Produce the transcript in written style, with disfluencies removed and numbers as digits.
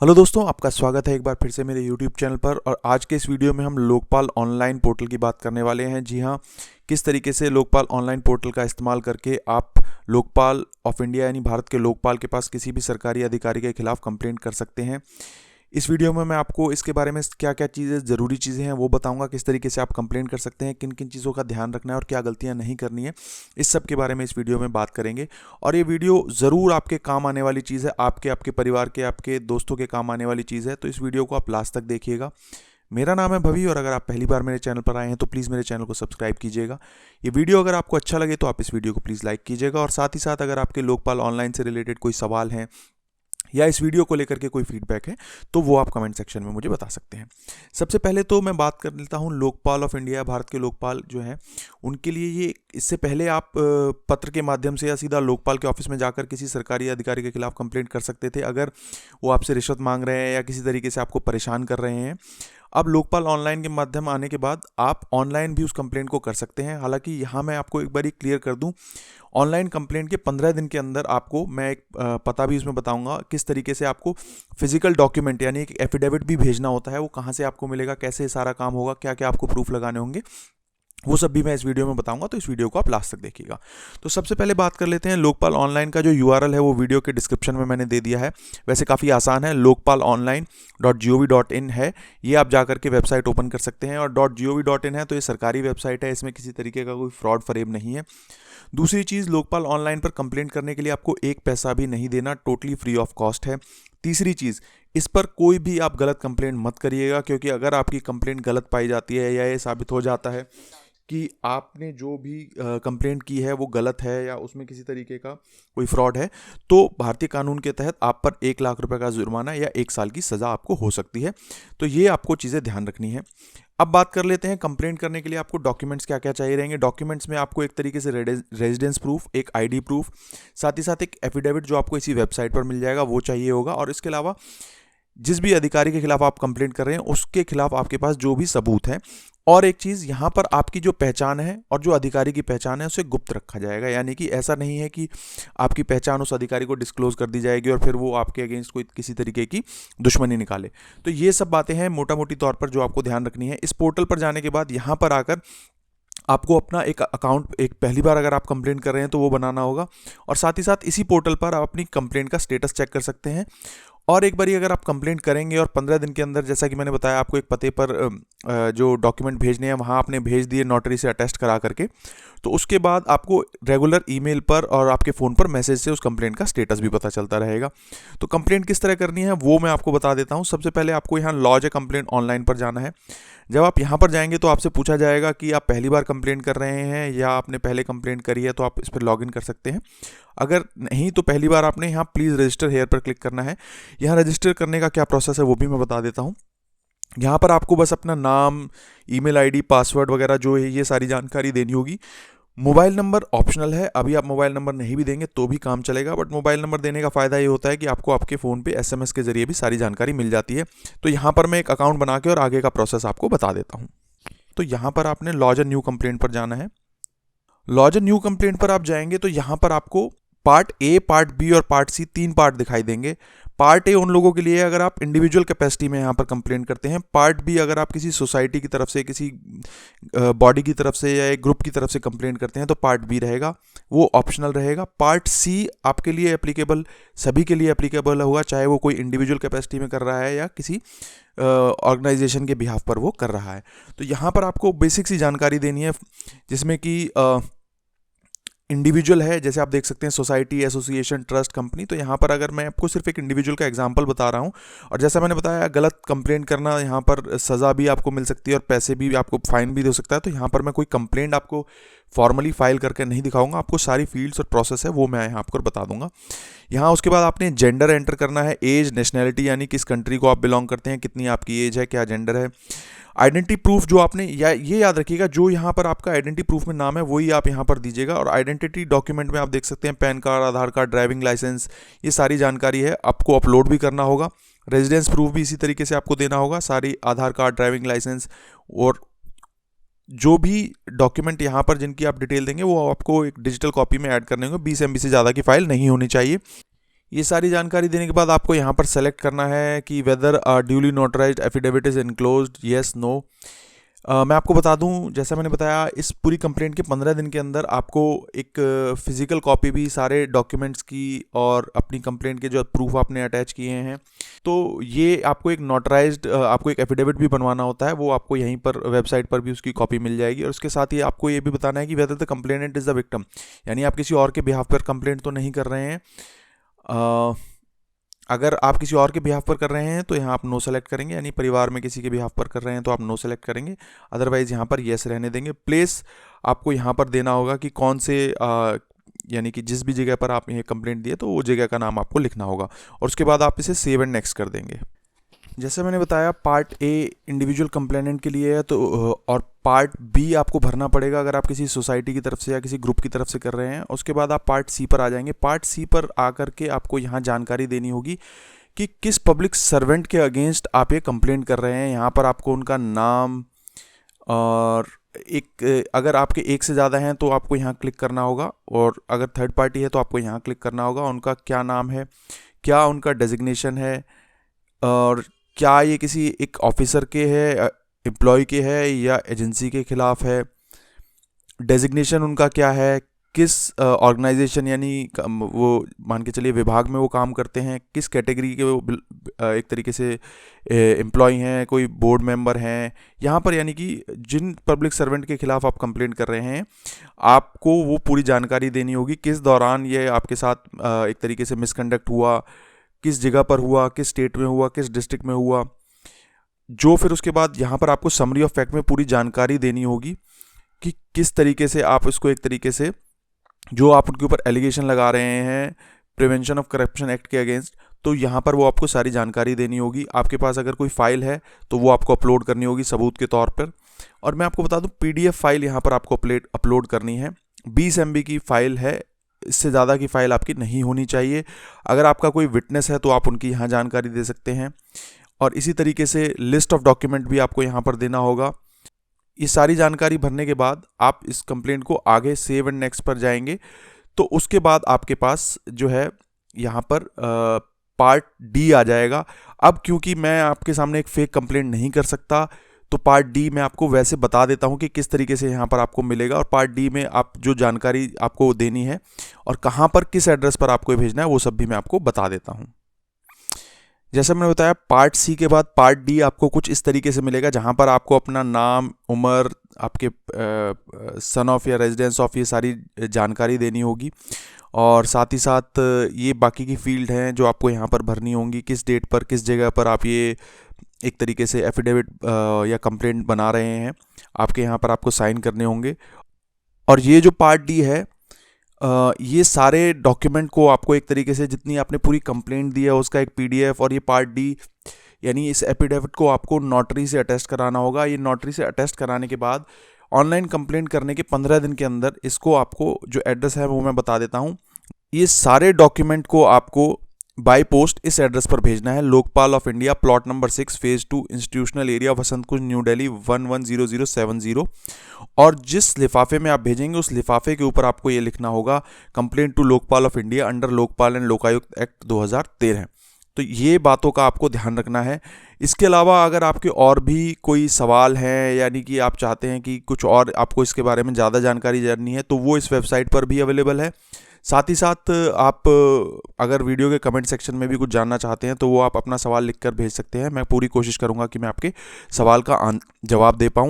Hello दोस्तों, आपका स्वागत है एक बार फिर से मेरे यूट्यूब चैनल पर। और आज के इस वीडियो में हम लोकपाल ऑनलाइन पोर्टल की बात करने वाले हैं। जी हाँ, किस तरीके से लोकपाल ऑनलाइन पोर्टल का इस्तेमाल करके आप लोकपाल ऑफ इंडिया यानी भारत के लोकपाल के पास किसी भी सरकारी अधिकारी के खिलाफ कंप्लेंट कर सकते हैं। इस वीडियो में मैं आपको इसके बारे में क्या क्या चीज़ें ज़रूरी चीज़ें हैं वो बताऊंगा, किस तरीके से आप कंप्लेंट कर सकते हैं, किन किन चीज़ों का ध्यान रखना है और क्या गलतियां नहीं करनी है। इस सब के बारे में इस वीडियो में बात करेंगे। और ये वीडियो ज़रूर आपके काम आने वाली चीज़ है, आपके आपके परिवार के, आपके दोस्तों के काम आने वाली चीज़ है। तो इस वीडियो को आप लास्ट तक देखिएगा। मेरा नाम है भवी और अगर आप पहली बार मेरे चैनल पर आए हैं तो प्लीज़ मेरे चैनल को सब्सक्राइब कीजिएगा। ये वीडियो अगर आपको अच्छा लगे तो आप इस वीडियो को प्लीज़ लाइक कीजिएगा। और साथ ही साथ अगर आपके लोकपाल ऑनलाइन से रिलेटेड कोई सवाल हैं या इस वीडियो को लेकर के कोई फीडबैक है तो वो आप कमेंट सेक्शन में मुझे बता सकते हैं। सबसे पहले तो मैं बात कर लेता हूँ लोकपाल ऑफ इंडिया, भारत के लोकपाल जो हैं उनके लिए ये, इससे पहले आप पत्र के माध्यम से या सीधा लोकपाल के ऑफिस में जाकर किसी सरकारी अधिकारी के खिलाफ कंप्लेंट कर सकते थे अगर वो आपसे रिश्वत मांग रहे हैं या किसी तरीके से आपको परेशान कर रहे हैं। अब लोकपाल ऑनलाइन के माध्यम आने के बाद आप ऑनलाइन भी उस कंप्लेंट को कर सकते हैं। हालांकि यहाँ मैं आपको एक बार क्लियर कर दूं, ऑनलाइन कंप्लेंट के 15 दिन के अंदर आपको मैं एक पता भी उसमें बताऊंगा किस तरीके से आपको फिजिकल डॉक्यूमेंट यानी एक एफिडेविट भी भेजना होता है, वो कहाँ से आपको मिलेगा, कैसे सारा काम होगा, क्या क्या आपको प्रूफ लगाने होंगे, वो सब भी मैं इस वीडियो में बताऊंगा। तो इस वीडियो को आप लास्ट तक देखिएगा। तो सबसे पहले बात कर लेते हैं लोकपाल ऑनलाइन का जो यूआरएल है वो वीडियो के डिस्क्रिप्शन में मैंने दे दिया है। वैसे काफ़ी आसान है, lokpalonline.gov.in है, ये आप जाकर के वेबसाइट ओपन कर सकते हैं। और .gov.in है तो ये सरकारी वेबसाइट है, इसमें किसी तरीके का कोई फ्रॉड फरेब नहीं है। दूसरी चीज़, लोकपाल ऑनलाइन पर कंप्लेंट करने के लिए आपको एक पैसा भी नहीं देना, टोटली फ्री ऑफ कॉस्ट है। तीसरी चीज़, इस पर कोई भी आप गलत कंप्लेंट मत करिएगा, क्योंकि अगर आपकी कंप्लेंट गलत पाई जाती है या ये साबित हो जाता है कि आपने जो भी कंप्लेंट की है वो गलत है या उसमें किसी तरीके का कोई फ्रॉड है, तो भारतीय कानून के तहत आप पर 1 लाख रुपए का जुर्माना या 1 साल की सज़ा आपको हो सकती है। तो ये आपको चीज़ें ध्यान रखनी है। अब बात कर लेते हैं कंप्लेंट करने के लिए आपको डॉक्यूमेंट्स क्या क्या चाहिए रहेंगे। डॉक्यूमेंट्स में आपको एक तरीके से रेजिडेंस प्रूफ, एक आईडी प्रूफ, साथ ही साथ एक एफिडेविट जो आपको इसी वेबसाइट पर मिल जाएगा वो चाहिए होगा। और इसके अलावा जिस भी अधिकारी के खिलाफ आप कंप्लेंट कर रहे हैं उसके खिलाफ आपके पास जो भी सबूत है। और एक चीज़, यहाँ पर आपकी जो पहचान है और जो अधिकारी की पहचान है उसे गुप्त रखा जाएगा, यानी कि ऐसा नहीं है कि आपकी पहचान उस अधिकारी को डिस्क्लोज कर दी जाएगी और फिर वो आपके अगेंस्ट कोई किसी तरीके की दुश्मनी निकाले। तो ये सब बातें हैं मोटा मोटी तौर पर जो आपको ध्यान रखनी है। इस पोर्टल पर जाने के बाद यहाँ पर आकर आपको अपना एक अकाउंट, एक पहली बार अगर आप कंप्लेंट कर रहे हैं तो वो बनाना होगा। और साथ ही साथ इसी पोर्टल पर आप अपनी कंप्लेंट का स्टेटस चेक कर सकते हैं। और एक बारी अगर आप कंप्लेंट करेंगे और 15 दिन के अंदर, जैसा कि मैंने बताया, आपको एक पते पर जो डॉक्यूमेंट भेजने हैं वहाँ आपने भेज दिए नोटरी से अटेस्ट करा करके, तो उसके बाद आपको रेगुलर ईमेल पर और आपके फ़ोन पर मैसेज से उस कंप्लेंट का स्टेटस भी पता चलता रहेगा। तो कंप्लेंट किस तरह करनी है वो मैं आपको बता देता हूँ। सबसे पहले आपको यहाँ लॉज ए कंप्लेंट ऑनलाइन पर जाना है। जब आप यहाँ पर जाएंगे तो आपसे पूछा जाएगा कि आप पहली बार कंप्लेंट कर रहे हैं या आपने पहले कंप्लेंट करी है, तो आप इस पर लॉगिन कर सकते हैं। अगर नहीं तो पहली बार आपने यहाँ प्लीज़ रजिस्टर हेयर पर क्लिक करना है। यहाँ रजिस्टर करने का क्या प्रोसेस है वो भी मैं बता देता हूँ। यहाँ पर आपको बस अपना नाम, ईमेल आईडी, पासवर्ड वगैरह जो है ये सारी जानकारी देनी होगी। मोबाइल नंबर ऑप्शनल है, अभी आप मोबाइल नंबर नहीं भी देंगे तो भी काम चलेगा, बट मोबाइल नंबर देने का फ़ायदा ये होता है कि आपको आपके फ़ोन पे एसएमएस के ज़रिए भी सारी जानकारी मिल जाती है। तो यहाँ पर मैं एक अकाउंट बना के और आगे का प्रोसेस आपको बता देता हूँ। तो यहाँ पर आपने लॉज ए न्यू कंप्लेंट पर जाना है। लॉज ए न्यू कंप्लेंट पर आप जाएंगे तो यहाँ पर आपको पार्ट ए, पार्ट बी और पार्ट सी, 3 पार्ट दिखाई देंगे। पार्ट ए उन लोगों के लिए अगर आप इंडिविजुअल कैपेसिटी में यहाँ पर कंप्लेंट करते हैं। पार्ट बी अगर आप किसी सोसाइटी की तरफ से, किसी बॉडी की तरफ से या एक ग्रुप की तरफ से कंप्लेंट करते हैं तो पार्ट बी रहेगा, वो ऑप्शनल रहेगा। पार्ट सी आपके लिए एप्लीकेबल, सभी के लिए एप्लीकेबल होगा, चाहे वो कोई इंडिविजुअल कैपेसिटी में कर रहा है या किसी ऑर्गेनाइजेशन के बिहाफ पर वो कर रहा है। तो यहाँ पर आपको बेसिक सी जानकारी देनी है, जिसमें कि इंडिविजुअल है, जैसे आप देख सकते हैं सोसाइटी, एसोसिएशन, ट्रस्ट, कंपनी। तो यहाँ पर अगर मैं आपको सिर्फ एक इंडिविजुअल का एग्जांपल बता रहा हूँ, और जैसा मैंने बताया गलत कंप्लेंट करना, यहाँ पर सज़ा भी आपको मिल सकती है और पैसे भी आपको फाइन भी हो सकता है। तो यहाँ पर मैं कोई कंप्लेंट आपको फॉर्मली फाइल करके नहीं दिखाऊंगा, आपको सारी फील्ड्स और प्रोसेस है वो मैं यहाँ आपको बता दूंगा। यहाँ उसके बाद आपने जेंडर एंटर करना है, एज, नेशनैलिटी यानी किस कंट्री को आप बिलोंग करते हैं, कितनी आपकी एज है, क्या जेंडर है। आइडेंटिटी प्रूफ जो आपने, या ये याद रखिएगा, जो यहाँ पर आपका आइडेंटिटी प्रूफ में नाम है वही आप यहाँ पर दीजिएगा। और आइडेंटिटी डॉक्यूमेंट में आप देख सकते हैं पैन कार्ड, आधार कार्ड, ड्राइविंग लाइसेंस, ये सारी जानकारी है, आपको अपलोड भी करना होगा। रेजिडेंस प्रूफ भी इसी तरीके से आपको देना होगा, सारी आधार कार्ड, ड्राइविंग लाइसेंस और जो भी डॉक्यूमेंट यहाँ पर जिनकी आप डिटेल देंगे वो आपको एक डिजिटल कॉपी में ऐड करने होंगे। 20 MB से ज़्यादा की फाइल नहीं होनी चाहिए। ये सारी जानकारी देने के बाद आपको यहाँ पर सेलेक्ट करना है कि whether duly notarised affidavit is enclosed, yes no. मैं आपको बता दूं, जैसा मैंने बताया, इस पूरी कंप्लेंट के 15 दिन के अंदर आपको एक फिजिकल कॉपी भी सारे डॉक्यूमेंट्स की और अपनी कंप्लेंट के जो प्रूफ आपने अटैच किए हैं, तो ये आपको एक नोटराइज्ड आपको एक एफिडेविट भी बनवाना होता है, वो आपको यहीं पर वेबसाइट पर भी उसकी कॉपी मिल जाएगी। और उसके साथ ही आपको ये भी बताना है कि whether the complainant is the victim, यानी आप किसी और के बिहाफ पर कंप्लेंट तो नहीं कर रहे हैं। अगर आप किसी और के बिहाफ पर कर रहे हैं तो यहाँ आप नो सेलेक्ट करेंगे, यानी परिवार में किसी के बिहाफ पर कर रहे हैं तो आप नो सेलेक्ट करेंगे, अदरवाइज़ यहाँ पर येस रहने देंगे। प्लेस आपको यहाँ पर देना होगा कि कौन से यानी कि जिस भी जगह पर आप ये कंप्लेंट दिए तो वो जगह का नाम आपको लिखना होगा, और उसके बाद आप इसे सेव एंड नेक्स्ट कर देंगे। जैसे मैंने बताया, पार्ट ए इंडिविजुअल कंप्लेनेंट के लिए है, तो और पार्ट बी आपको भरना पड़ेगा अगर आप किसी सोसाइटी की तरफ से या किसी ग्रुप की तरफ से कर रहे हैं। उसके बाद आप पार्ट सी पर आ जाएंगे। पार्ट सी पर आकर के आपको यहाँ जानकारी देनी होगी कि किस पब्लिक सर्वेंट के अगेंस्ट आप ये कंप्लेंट कर रहे हैं। यहाँ पर आपको उनका नाम, और अगर आपके एक से ज़्यादा हैं तो आपको यहाँ क्लिक करना होगा, और अगर थर्ड पार्टी है तो आपको यहाँ क्लिक करना होगा। उनका क्या नाम है, क्या उनका डेजिग्नेशन है, और क्या ये किसी एक ऑफिसर के है, एम्प्लॉय के है, या एजेंसी के खिलाफ है, डेजिग्नेशन उनका क्या है, किस ऑर्गेनाइजेशन यानी वो मान के चलिए विभाग में वो काम करते हैं, किस कैटेगरी के वो एक तरीके से एम्प्लॉय हैं, कोई बोर्ड मेंबर हैं। यहाँ पर यानी कि जिन पब्लिक सर्वेंट के खिलाफ आप कंप्लेंट कर रहे हैं, आपको वो पूरी जानकारी देनी होगी, किस दौरान ये आपके साथ एक तरीके से मिसकंडक्ट हुआ, किस जगह पर हुआ, किस स्टेट में हुआ, किस डिस्ट्रिक्ट में हुआ। जो फिर उसके बाद यहाँ पर आपको समरी ऑफ फैक्ट में पूरी जानकारी देनी होगी कि किस तरीके से आप इसको एक तरीके से जो आप उनके ऊपर एलिगेशन लगा रहे हैं प्रिवेंशन ऑफ करप्शन एक्ट के अगेंस्ट, तो यहाँ पर वो आपको सारी जानकारी देनी होगी। आपके पास अगर कोई फाइल है तो वो आपको अपलोड करनी होगी सबूत के तौर पर। और मैं आपको बता दूँ, PDF फाइल यहाँ पर आपको अपलोड करनी है। 20 MB की फ़ाइल है, इससे ज़्यादा की फ़ाइल आपकी नहीं होनी चाहिए। अगर आपका कोई विटनेस है तो आप उनकी यहाँ जानकारी दे सकते हैं। और इसी तरीके से लिस्ट ऑफ डॉक्यूमेंट भी आपको यहाँ पर देना होगा। ये सारी जानकारी भरने के बाद आप इस कंप्लेंट को आगे सेव एंड नेक्स्ट पर जाएंगे, तो उसके बाद आपके पास जो है यहाँ पर पार्ट डी आ जाएगा। अब क्योंकि मैं आपके सामने एक फेक कंप्लेंट नहीं कर सकता, तो पार्ट डी मैं आपको वैसे बता देता हूँ कि किस तरीके से यहाँ पर आपको मिलेगा। और पार्ट डी में आप जो जानकारी आपको देनी है और कहाँ पर किस एड्रेस पर आपको भेजना है वो सब भी मैं आपको बता देता हूँ। जैसा मैंने बताया, पार्ट सी के बाद पार्ट डी आपको कुछ इस तरीके से मिलेगा, जहाँ पर आपको अपना नाम, उम्र, आपके सन ऑफ या रेजिडेंस ऑफ, ये सारी जानकारी देनी होगी। और साथ ही साथ ये बाकी की फील्ड हैं जो आपको यहाँ पर भरनी होंगी, किस डेट पर किस जगह पर आप ये एक तरीके से एफिडेविट या कंप्लेंट बना रहे हैं, आपके यहाँ पर आपको साइन करने होंगे। और ये जो पार्ट डी है, ये सारे डॉक्यूमेंट को आपको एक तरीके से जितनी आपने पूरी कंप्लेंट दी है उसका एक PDF, और ये पार्ट डी यानी इस एफिडेविट को आपको नोटरी से अटेस्ट कराना होगा। ये नोटरी से अटेस्ट कराने के बाद ऑनलाइन कंप्लेंट करने के 15 दिन के अंदर इसको आपको जो एड्रेस है वो मैं बता देता हूँ। ये सारे डॉक्यूमेंट को आपको बाय पोस्ट इस एड्रेस पर भेजना है। Lokpal of India, plot number 6, phase 2, institutional area, Vasant Kunj, new Delhi 110070। और जिस लिफाफे में आप भेजेंगे उस लिफाफे के ऊपर आपको ये लिखना होगा, complaint to Lokpal of India under Lokpal and Lokayukta act 2013। तो ये बातों का आपको ध्यान रखना है। इसके अलावा अगर आपके और भी कोई सवाल हैं, यानी कि आप चाहते हैं कि कुछ और आपको इसके बारे में ज़्यादा जानकारी जाननी है, तो वो इस वेबसाइट पर भी अवेलेबल है। साथ ही साथ आप अगर वीडियो के कमेंट सेक्शन में भी कुछ जानना चाहते हैं तो वो आप अपना सवाल लिखकर भेज सकते हैं। मैं पूरी कोशिश करूंगा कि मैं आपके सवाल का जवाब दे पाऊं।